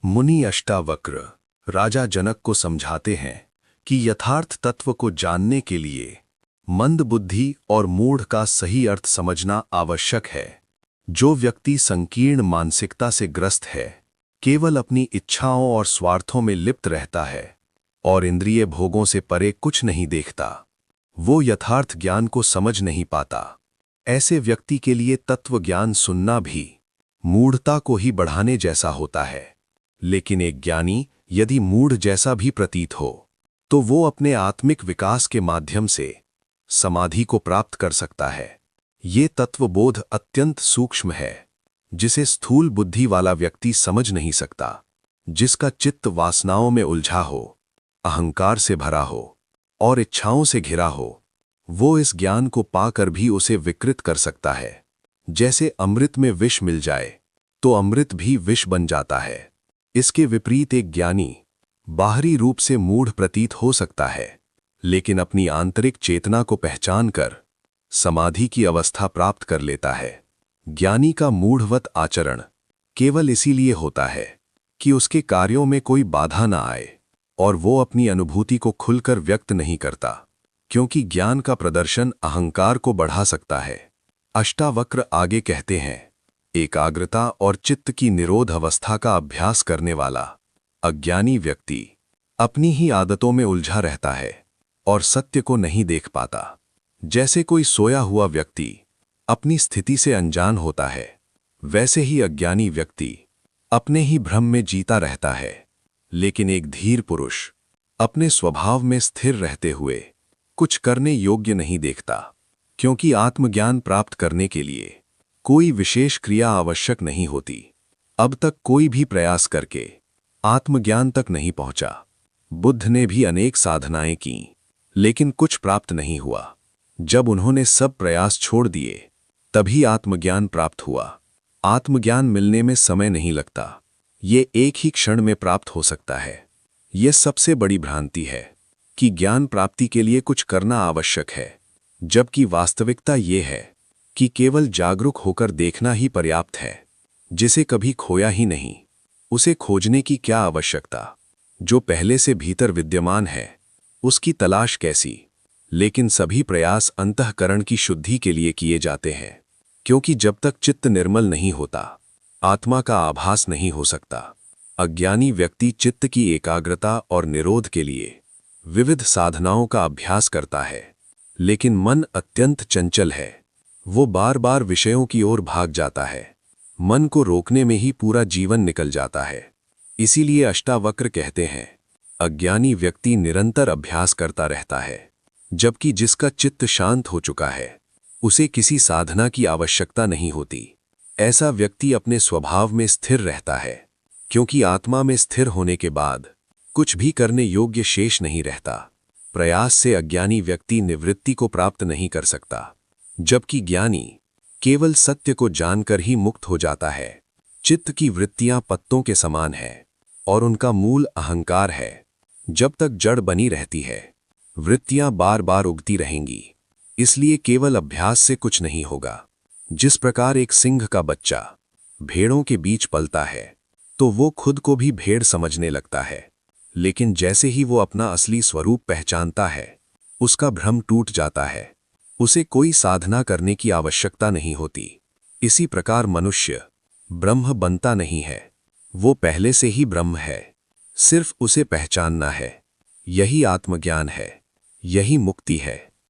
मुनि अष्टावक्र राजा जनक को समझाते हैं कि यथार्थ तत्व को जानने के लिए मंद बुद्धि और मूढ़ का सही अर्थ समझना आवश्यक है। जो व्यक्ति संकीर्ण मानसिकता से ग्रस्त है, केवल अपनी इच्छाओं और स्वार्थों में लिप्त रहता है और इंद्रिय भोगों से परे कुछ नहीं देखता, वो यथार्थ ज्ञान को समझ नहीं पाता। ऐसे व्यक्ति के लिए तत्व ज्ञान सुनना भी मूढ़ता को ही बढ़ाने जैसा होता है। लेकिन एक ज्ञानी यदि मूढ़ जैसा भी प्रतीत हो, तो वो अपने आत्मिक विकास के माध्यम से समाधि को प्राप्त कर सकता है। ये तत्वबोध अत्यंत सूक्ष्म है, जिसे स्थूल बुद्धि वाला व्यक्ति समझ नहीं सकता। जिसका चित्त वासनाओं में उलझा हो, अहंकार से भरा हो और इच्छाओं से घिरा हो, वो इस ज्ञान को पाकर भी उसे विकृत कर सकता है। जैसे अमृत में विष मिल जाए तो अमृत भी विष बन जाता है। इसके विपरीत एक ज्ञानी बाहरी रूप से मूढ़ प्रतीत हो सकता है, लेकिन अपनी आंतरिक चेतना को पहचान कर समाधि की अवस्था प्राप्त कर लेता है। ज्ञानी का मूढ़वत आचरण केवल इसीलिए होता है कि उसके कार्यों में कोई बाधा ना आए और वो अपनी अनुभूति को खुलकर व्यक्त नहीं करता, क्योंकि ज्ञान का प्रदर्शन अहंकार को बढ़ा सकता है। अष्टावक्र आगे कहते हैं, एकाग्रता और चित्त की निरोध अवस्था का अभ्यास करने वाला अज्ञानी व्यक्ति अपनी ही आदतों में उलझा रहता है और सत्य को नहीं देख पाता। जैसे कोई सोया हुआ व्यक्ति अपनी स्थिति से अनजान होता है, वैसे ही अज्ञानी व्यक्ति अपने ही भ्रम में जीता रहता है। लेकिन एक धीर पुरुष अपने स्वभाव में स्थिर रहते हुए कुछ करने योग्य नहीं देखता, क्योंकि आत्मज्ञान प्राप्त करने के लिए कोई विशेष क्रिया आवश्यक नहीं होती। अब तक कोई भी प्रयास करके आत्मज्ञान तक नहीं पहुंचा। बुद्ध ने भी अनेक साधनाएं की, लेकिन कुछ प्राप्त नहीं हुआ। जब उन्होंने सब प्रयास छोड़ दिए, तभी आत्मज्ञान प्राप्त हुआ। आत्मज्ञान मिलने में समय नहीं लगता, ये एक ही क्षण में प्राप्त हो सकता है। यह सबसे बड़ी भ्रांति है कि ज्ञान प्राप्ति के लिए कुछ करना आवश्यक है, जबकि वास्तविकता ये है कि केवल जागरूक होकर देखना ही पर्याप्त है। जिसे कभी खोया ही नहीं, उसे खोजने की क्या आवश्यकता। जो पहले से भीतर विद्यमान है, उसकी तलाश कैसी। लेकिन सभी प्रयास अंतःकरण की शुद्धि के लिए किए जाते हैं, क्योंकि जब तक चित्त निर्मल नहीं होता, आत्मा का आभास नहीं हो सकता। अज्ञानी व्यक्ति चित्त की एकाग्रता और निरोध के लिए विविध साधनाओं का अभ्यास करता है, लेकिन मन अत्यंत चंचल है। वो बार बार विषयों की ओर भाग जाता है। मन को रोकने में ही पूरा जीवन निकल जाता है। इसीलिए अष्टावक्र कहते हैं, अज्ञानी व्यक्ति निरंतर अभ्यास करता रहता है, जबकि जिसका चित्त शांत हो चुका है, उसे किसी साधना की आवश्यकता नहीं होती। ऐसा व्यक्ति अपने स्वभाव में स्थिर रहता है, क्योंकि आत्मा में स्थिर होने के बाद कुछ भी करने योग्य शेष नहीं रहता। प्रयास से अज्ञानी व्यक्ति निवृत्ति को प्राप्त नहीं कर सकता, जबकि ज्ञानी केवल सत्य को जानकर ही मुक्त हो जाता है। चित्त की वृत्तियां पत्तों के समान है और उनका मूल अहंकार है। जब तक जड़ बनी रहती है, वृत्तियां बार बार उगती रहेंगी। इसलिए केवल अभ्यास से कुछ नहीं होगा। जिस प्रकार एक सिंह का बच्चा भेड़ों के बीच पलता है, तो वो खुद को भी भेड़ समझने लगता है, लेकिन जैसे ही वो अपना असली स्वरूप पहचानता है, उसका भ्रम टूट जाता है। उसे कोई साधना करने की आवश्यकता नहीं होती। इसी प्रकार मनुष्य ब्रह्म बनता नहीं है, वो पहले से ही ब्रह्म है, सिर्फ उसे पहचानना है। यही आत्मज्ञान है, यही मुक्ति है।